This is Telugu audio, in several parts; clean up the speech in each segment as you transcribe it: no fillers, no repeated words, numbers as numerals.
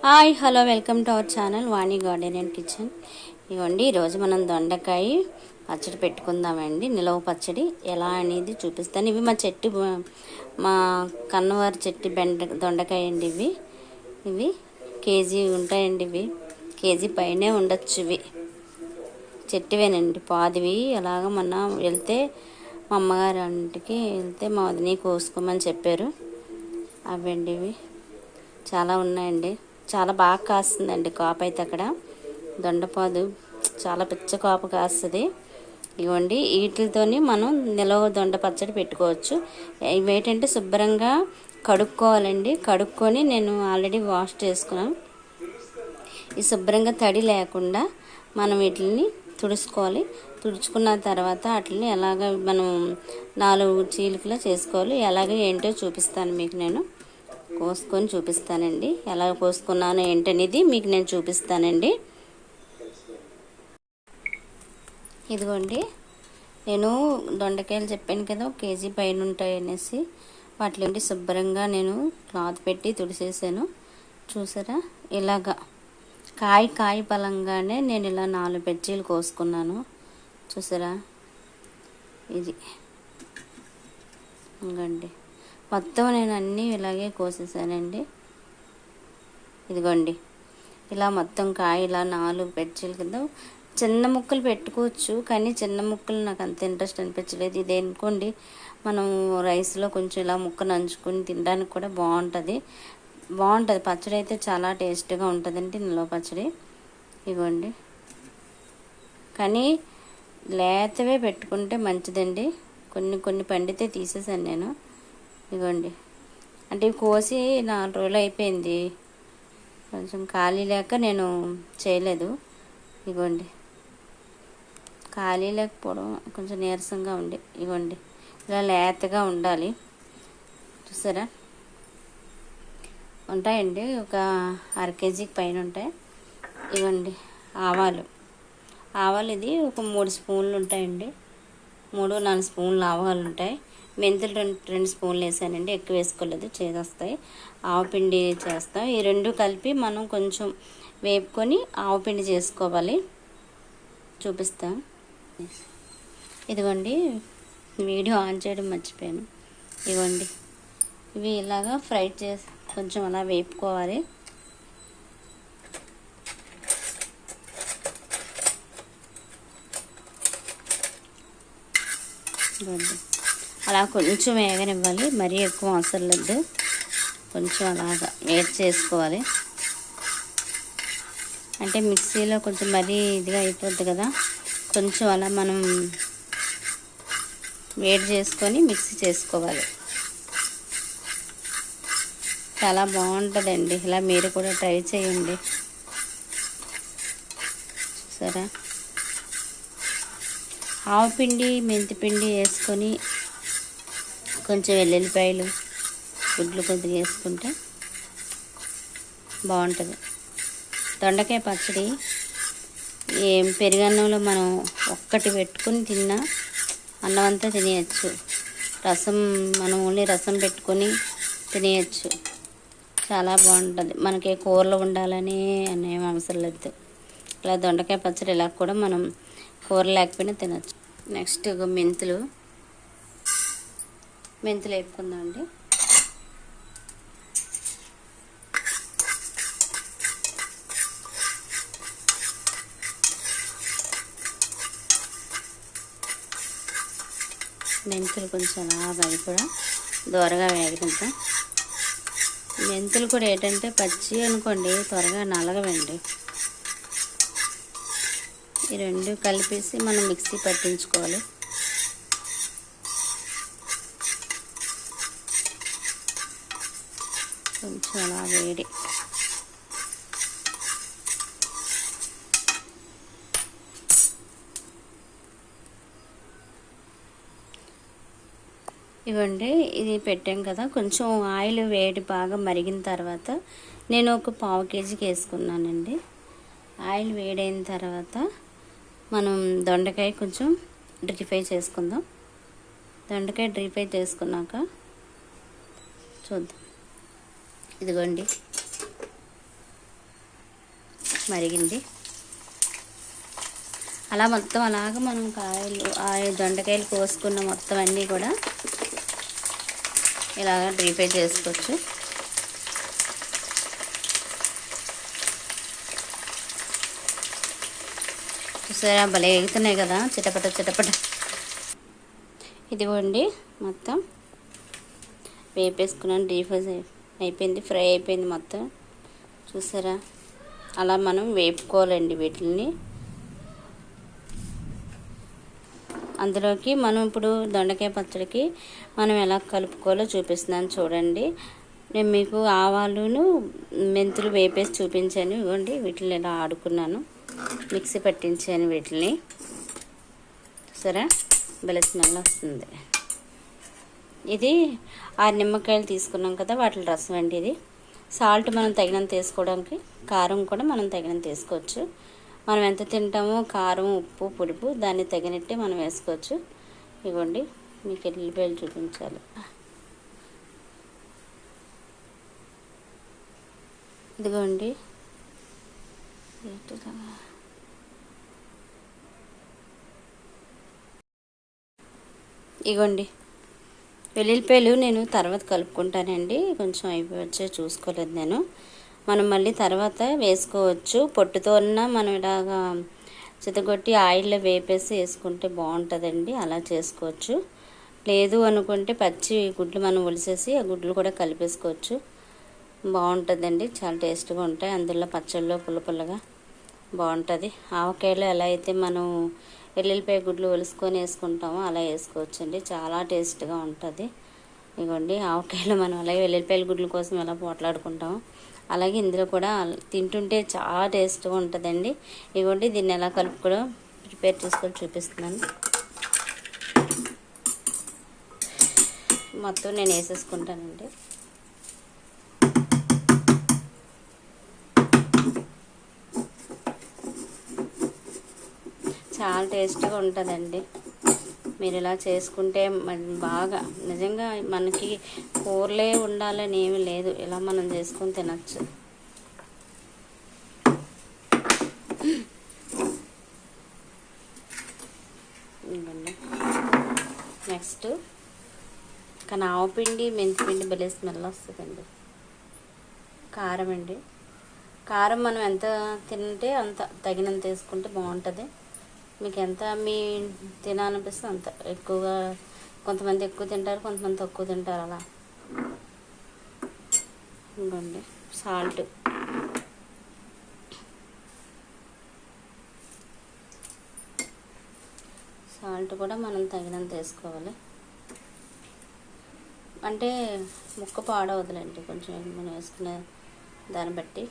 Hi hello welcome to our channel Vani garden and kitchen. ఇవ్వండి ఈరోజు మనం దొండకాయ పచ్చడి పెట్టుకుందామండి. నిలవ పచ్చడి ఎలా అనేది చూపిస్తాను. ఇవి మా కన్నవారి చెట్టు దొండకాయ అండి. ఇవి కేజీ ఉంటాయండి. ఇవి కేజీ పైనే ఉండొచ్చు. ఇవి చెట్టువేనండి, పాదివి. అలాగ మొన్న వెళ్తే మా అమ్మగారి ఇంటికి వెళ్తే మా వదిని కోసుకోమని చెప్పారు. అవండి ఇవి చాలా ఉన్నాయండి. చాలా బాగా కాస్తుందండి కాపు అయితే. అక్కడ దొండపాదు చాలా పిచ్చ కాపు కాస్తుంది. ఇవ్వండి వీటితోని మనం నిలవ దొండ పచ్చడి పెట్టుకోవచ్చు. ఇవేంటంటే శుభ్రంగా కడుక్కోవాలండి. కడుక్కొని నేను ఆల్రెడీ వాష్ చేసుకున్నాను. ఈ శుభ్రంగా తడి లేకుండా మనం వీటిని తుడుచుకోవాలి. తుడుచుకున్న తర్వాత వాటిని ఎలాగ మనం 4 చీలికలా చేసుకోవాలి. ఎలాగ ఏంటో చూపిస్తాను మీకు. నేను కోసుకొని చూపిస్తానండి. ఎలా కోసుకున్నాను ఏంటనేది మీకు నేను చూపిస్తానండి. ఇదిగోండి, నేను దొండకాయలు చెప్పాను కదా, 1 కేజీ పైన ఉంటాయి అనేసి. వాటిలోండి శుభ్రంగా నేను క్లాత్ పెట్టి తుడిసేసాను. చూసారా, ఇలాగా కాయ పలంగానే నేను ఇలా 4 బజ్జీలు కోసుకున్నాను. చూసారా, ఇది ఇంకండి మొత్తం నేను అన్నీ ఇలాగే కోసేసానండి. ఇదిగోండి, ఇలా మొత్తం కాయ ఇలా 4 బజ్జీల కింద. చిన్న ముక్కలు పెట్టుకోవచ్చు, కానీ చిన్న ముక్కలు నాకు అంత ఇంట్రెస్ట్ అనిపించలేదు. ఇది అనుకోండి, మనం రైస్లో కొంచెం ఇలా ముక్క నంచుకొని తినడానికి కూడా బాగుంటుంది. పచ్చడి అయితే చాలా టేస్ట్గా ఉంటుందండి, నిలవ పచ్చడి. ఇదిగోండి, కానీ లేతవే పెట్టుకుంటే మంచిదండి. కొన్ని పండితే తీసేసాను నేను. ఇదిగోండి, అంటే కోసి 4 రోజులు అయిపోయింది. కొంచెం ఖాళీ లేక నేను చేయలేదు. ఇదిగోండి, ఖాళీ లేకపోవడం కొంచెం నీరసంగా ఉండి. ఇదిగోండి, ఇలా లేతగా ఉండాలి. చూసారా, ఉంటాయండి. ఒక 1/2 కేజీకి పైన ఉంటాయి. ఇవ్వండి ఆవాలు ఇది ఒక 3 స్పూన్లు ఉంటాయండి. 3-4 స్పూన్లు ఆవాలు ఉంటాయి. మెంతులు 2 స్పూన్లు వేసానండి, ఎక్కువ వేసుకోలేదు, చేదొస్తాయి. ఆవపిండి చేస్తాం. ఈ 2 కలిపి మనం కొంచెం వేపుకొని ఆవపిండి చేసుకోవాలి. చూపిస్తాం. ఇదిగోండి, వీడియో ఆన్ చేయడం మర్చిపోయాను. ఇదిగోండి, ఇవి ఇలాగా ఫ్రై చేసి కొంచెం అలా వేపుకోవాలి. ఇదిగోండి, అలా కొంచెం వేగనివ్వాలి, మరీ ఎక్కువ అవసరం లేదు. కొంచెం అలాగా వేడి చేసుకోవాలి. అంటే మిక్సీలో కొంచెం మరీ ఇదిగా అయిపోద్ది కదా, కొంచెం అలా మనం వేడి చేసుకొని మిక్సీ చేసుకోవాలి. చాలా బాగుంటుందండి. ఇలా మీరు కూడా ట్రై చేయండి. సరే, ఆవపిండి మెంతిపిండి వేసుకొని కొంచెం వెల్లుల్లిపాయలు గుడ్లు కొద్దిగా వేసుకుంటే బాగుంటుంది. దొండకాయ పచ్చడి పెరుగన్నంలో మనం ఒక్కటి పెట్టుకొని తిన్నా అన్నం అంతా తినేయచ్చు. రసం మనం ఓన్లీ రసం పెట్టుకొని తినేయచ్చు. చాలా బాగుంటుంది. మనకి కూరలు ఉండాలని అనేం అవసరం లేదు. ఇలా దొండకాయ పచ్చడి ఇలా కూడా మనం కూర లేకపోయినా తినచ్చు. నెక్స్ట్ మెంతులు వేపుకుందాం అండి. మెంతులు కొంచెం అవి కూడా దోరగా వేగిద్దాం. మెంతులు కూడా ఏంటంటే పచ్చి అనుకోండి త్వరగా నలగవండి. ఈ 2 కలిపేసి మనం మిక్సీ పట్టించుకోవాలి. కొంచెం అలా వేడి. ఇవ్వండి, ఇది పెట్టాం కదా, కొంచెం ఆయిల్ వేడి బాగా మరిగిన తర్వాత నేను ఒక 1/2 కేజీకి వేసుకున్నానండి. ఆయిల్ వేడైన తర్వాత మనం దొండకాయ కొంచెం డ్రీ ఫ్రై చేసుకుందాం. దొండకాయ డ్రీ ఫ్రై చేసుకున్నాక చూద్దాం. ఇదిగోండి, మరిగింది. అలా మొత్తం అలాగ మనం దొండకాయలు కోసుకున్న మొత్తం అన్నీ కూడా ఇలాగ డీప్ ఫ్రై చేసుకోవచ్చు. చూసారా భలే ఎగుతున్నాయి కదా, చిటపట చిటపట. ఇదిగోండి మొత్తం వేపేసుకున్నాను, డీప్ ఫ్రై అయిపోయింది, ఫ్రై అయిపోయింది మొత్తం. చూసారా అలా మనం వేపుకోవాలండి వీటిని. అందులోకి మనం ఇప్పుడు దొండకాయ పచ్చడికి మనం ఎలా కలుపుకోవాలో చూపిస్తున్నాను చూడండి. నేను మీకు ఆవాలును మెంతులు వేపేసి చూపించాను. ఇవ్వండి వీటిని ఇలా ఆడుకున్నాను, మిక్సీ పట్టించాను వీటిని. సరే భలే స్మెల్ వస్తుంది. ఇది 6 నిమ్మకాయలు తీసుకున్నాం కదా, వాటి రసం అండి ఇది. సాల్ట్ మనం తగినంత వేసుకోవడానికి, కారం కూడా మనం తగినంత వేసుకోవచ్చు. మనం ఎంత తింటామో కారం, ఉప్పు, పులుపు దాన్ని తగినట్టే మనం వేసుకోవచ్చు. ఇవ్వండి మీకు ఎల్లిపాయలు చూపించాలి. ఇదిగోండి ఇగోండి వెల్లుల్లిపాయలు నేను తర్వాత కలుపుకుంటానండి, కొంచెం అయిపోవచ్చే చూసుకోలేదు నేను. మనం మళ్ళీ తర్వాత వేసుకోవచ్చు. పొట్టుతో ఉన్న మనం ఇలాగా చితగొట్టి ఆయిల్లో వేపేసి వేసుకుంటే బాగుంటుందండి, అలా చేసుకోవచ్చు. లేదు అనుకుంటే పచ్చి గుడ్లు మనం ఒలిసేసి ఆ గుడ్లు కూడా కలిపేసుకోవచ్చు, బాగుంటుందండి. చాలా టేస్ట్గా ఉంటాయి, అందులో పచ్చళ్ళలో పుల్లపుల్లగా బాగుంటుంది. ఆవకాయలో ఎలా అయితే మనం వెల్లుల్లిపాయ గుడ్లు ఒలుసుకొని వేసుకుంటామో అలా వేసుకోవచ్చండి, చాలా టేస్ట్గా ఉంటుంది. ఇదిగోండి ఆవకాయలో మనం అలాగే వెల్లుల్లిపాయల గుడ్ల కోసం ఎలా పోట్లాడుకుంటామో అలాగే ఇందులో కూడా తింటుంటే చాలా టేస్ట్గా ఉంటుందండి. ఇదిగోండి దీన్ని ఎలా కలుపుకోవడం ప్రిపేర్ చేసుకొని చూపిస్తున్నాను. మొత్తం నేను వేసేసుకుంటానండి. చాలా టేస్ట్గా ఉంటుందండి. మీరు ఇలా చేసుకుంటే బాగా నిజంగా మనకి కూరలే ఉండాలని ఏమీ లేదు, ఇలా మనం చేసుకొని తినచ్చు. నెక్స్ట్ కానీ ఆవపిండి, మెంతిపిండి భలే స్మెల్ వస్తుందండి. కారం అండి, కారం మనం ఎంత తింటే అంత తగినంత వేసుకుంటే బాగుంటుంది. మీకు ఎంత మీ తినాలనిపిస్తే అంత ఎక్కువగా, కొంతమంది ఎక్కువ తింటారు, కొంతమంది తక్కువ తింటారు అలా. ఇంకోండి సాల్ట్, సాల్ట్ కూడా మనం తగినంత వేసుకోవాలి, అంటే ముక్క పాడవదులండి, కొంచెం మనం వేసుకునే దాన్ని బట్టి.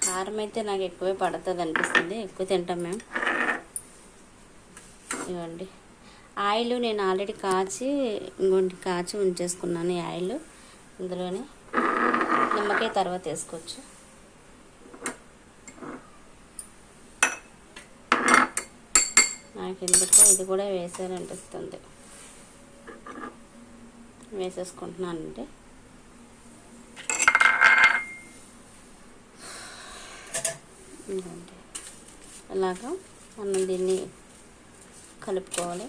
కారం అయితే నాకు ఎక్కువే పడుతుంది అనిపిస్తుంది, ఎక్కువ తింటాం మేము. ఇవ్వండి ఆయిల్ నేను ఆల్రెడీ కాచి ఉంచేసుకున్నాను. ఈ ఆయిల్ ఇందులోనే నిమ్మకాయ తర్వాత వేసుకోవచ్చు. నాకు ఎందుకో ఇది కూడా వేసారనిపిస్తుంది, వేసేసుకుంటున్నానంటే. అలాగా మనం దీన్ని కలుపుకోవాలి,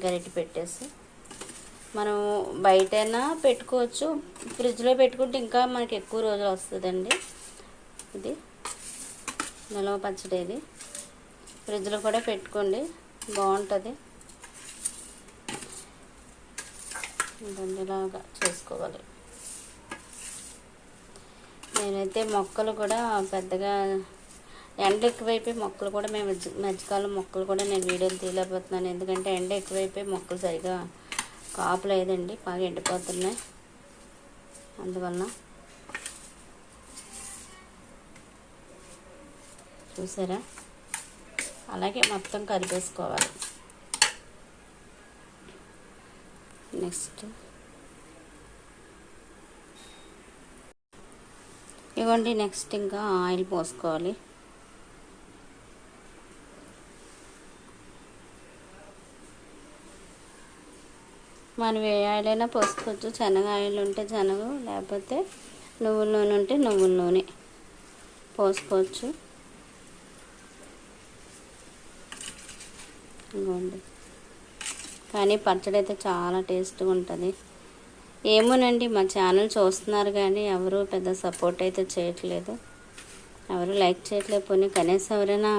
గరిటె పెట్టేసి. మనం బయటైనా పెట్టుకోవచ్చు, ఫ్రిడ్జ్లో పెట్టుకుంటే ఇంకా మనకి ఎక్కువ రోజులు వస్తుందండి. ఇది నిలవ పచ్చడి, ఇది ఫ్రిడ్జ్లో కూడా పెట్టుకోండి, బాగుంటుంది. ఇలాగా చేసుకోవాలి. నేనైతే మొక్కలు కూడా పెద్దగా ఎండ ఎక్కువైపోయి మొక్కలు కూడా మేము మధ్యకాలం మొక్కలు కూడా నేను వీడియోలు తీయలేకపోతున్నాను, ఎందుకంటే ఎండ ఎక్కువైపోయి మొక్కలు సరిగా కాపు లేదండి, బాగా ఎండిపోతున్నాయి. అందువలన చూసారా అలాగే మొత్తం కలిపేసుకోవాలి. నెక్స్ట్ ఇవ్వండి, నెక్స్ట్ ఇంకా ఆయిల్ పోసుకోవాలి. మనం ఏ ఆయిల్ అయినా పోసుకోవచ్చు. శనగ ఆయిల్ ఉంటే శనగ, లేకపోతే నువ్వుల నూనె ఉంటే నువ్వుల నూనె పోసుకోవచ్చు. ఇదిగోండి. కానీ పచ్చడి అయితే చాలా టేస్ట్గా ఉంటుంది. ఏమోనండి, మా ఛానల్ చూస్తున్నారు కానీ ఎవరు పెద్ద సపోర్ట్ అయితే చేయట్లేదు, ఎవరు లైక్ చేయట్లేదు. పోనీ కనీసం ఎవరైనా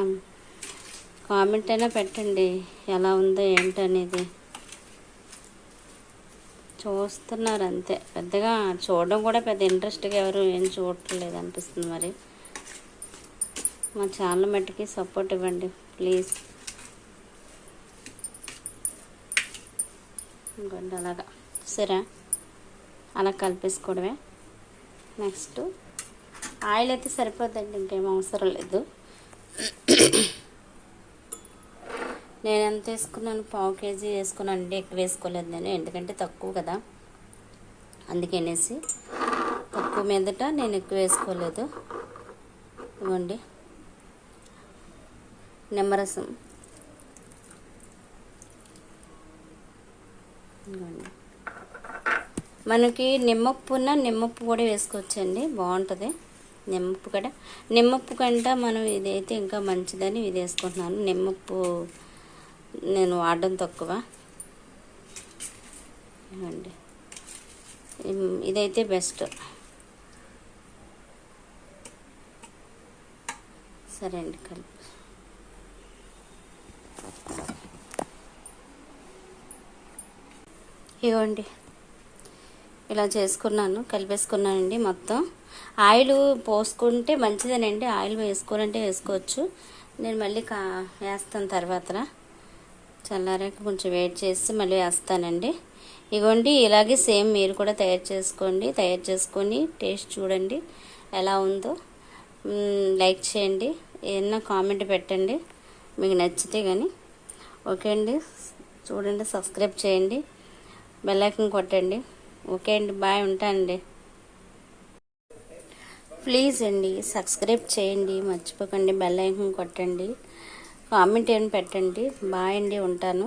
కామెంట్ అయినా పెట్టండి ఎలా ఉందో ఏంటనేది. చూస్తున్నారు అంతే, పెద్దగా చూడడం కూడా పెద్ద ఇంట్రెస్ట్గా ఎవరు ఏం చూడట్లేదు అనిపిస్తుంది. మరి మా ఛానల్ మట్టికి సపోర్ట్ ఇవ్వండి ప్లీజ్. ఇంకోండి అలాగా సరే, అలా కలిపేసుకోవడమే. నెక్స్ట్ ఆయిల్ అయితే సరిపోద్దండి, ఇంకేం అవసరం లేదు. నేను ఎంత వేసుకున్నాను, 1/2 kg వేసుకున్నాను అండి, ఎక్కువ వేసుకోలేదు నేను, ఎందుకంటే తక్కువ కదా అందుకనేసి. తక్కువ మీదట నేను ఎక్కువ వేసుకోలేదు. ఇవ్వండి నిమ్మరసం, ఇవ్వండి. మనకి నిమ్మప్పు కూడా వేసుకోవచ్చండి, బాగుంటుంది. నిమ్మప్పు కంటే మనం ఇదైతే ఇంకా మంచిదని ఇది వేసుకుంటున్నాను. నిమ్మప్పు నేను వాడడం తక్కువ. ఇవ్వండి, ఇదైతే బెస్ట్. సరే అండి, కలిపి ఇవ్వండి ఇలా చేసుకున్నాను, కలిపేసుకున్నానండి మొత్తం. ఆయిల్ పోసుకుంటే మంచిదేనండి, ఆయిల్ వేసుకోవాలంటే వేసుకోవచ్చు. నేను మళ్ళీ వేస్తాను తర్వాత, చల్లారాక కొంచెం వెయిట్ చేసి మళ్ళీ వేస్తానండి. ఇగోండి, ఇలాగే సేమ్ మీరు కూడా తయారు చేసుకొని టేస్ట్ చూడండి ఎలా ఉందో. లైక్ చేయండి, ఏదన్నా కామెంట్ పెట్టండి మీకు నచ్చితే కానీ. ఓకే అండి, చూడండి, సబ్స్క్రైబ్ చేయండి, బెల్ ఐకాన్ కొట్టండి. ఓకే అండి, బాయ్, ఉంటానండి. ప్లీజ్ అండి సబ్స్క్రైబ్ చేయండి, మర్చిపోకండి, బెల్ ఐకాన్ కొట్టండి, కామెంట్ ఏమైనా పెట్టండి. బాయ్ అండి, ఉంటాను.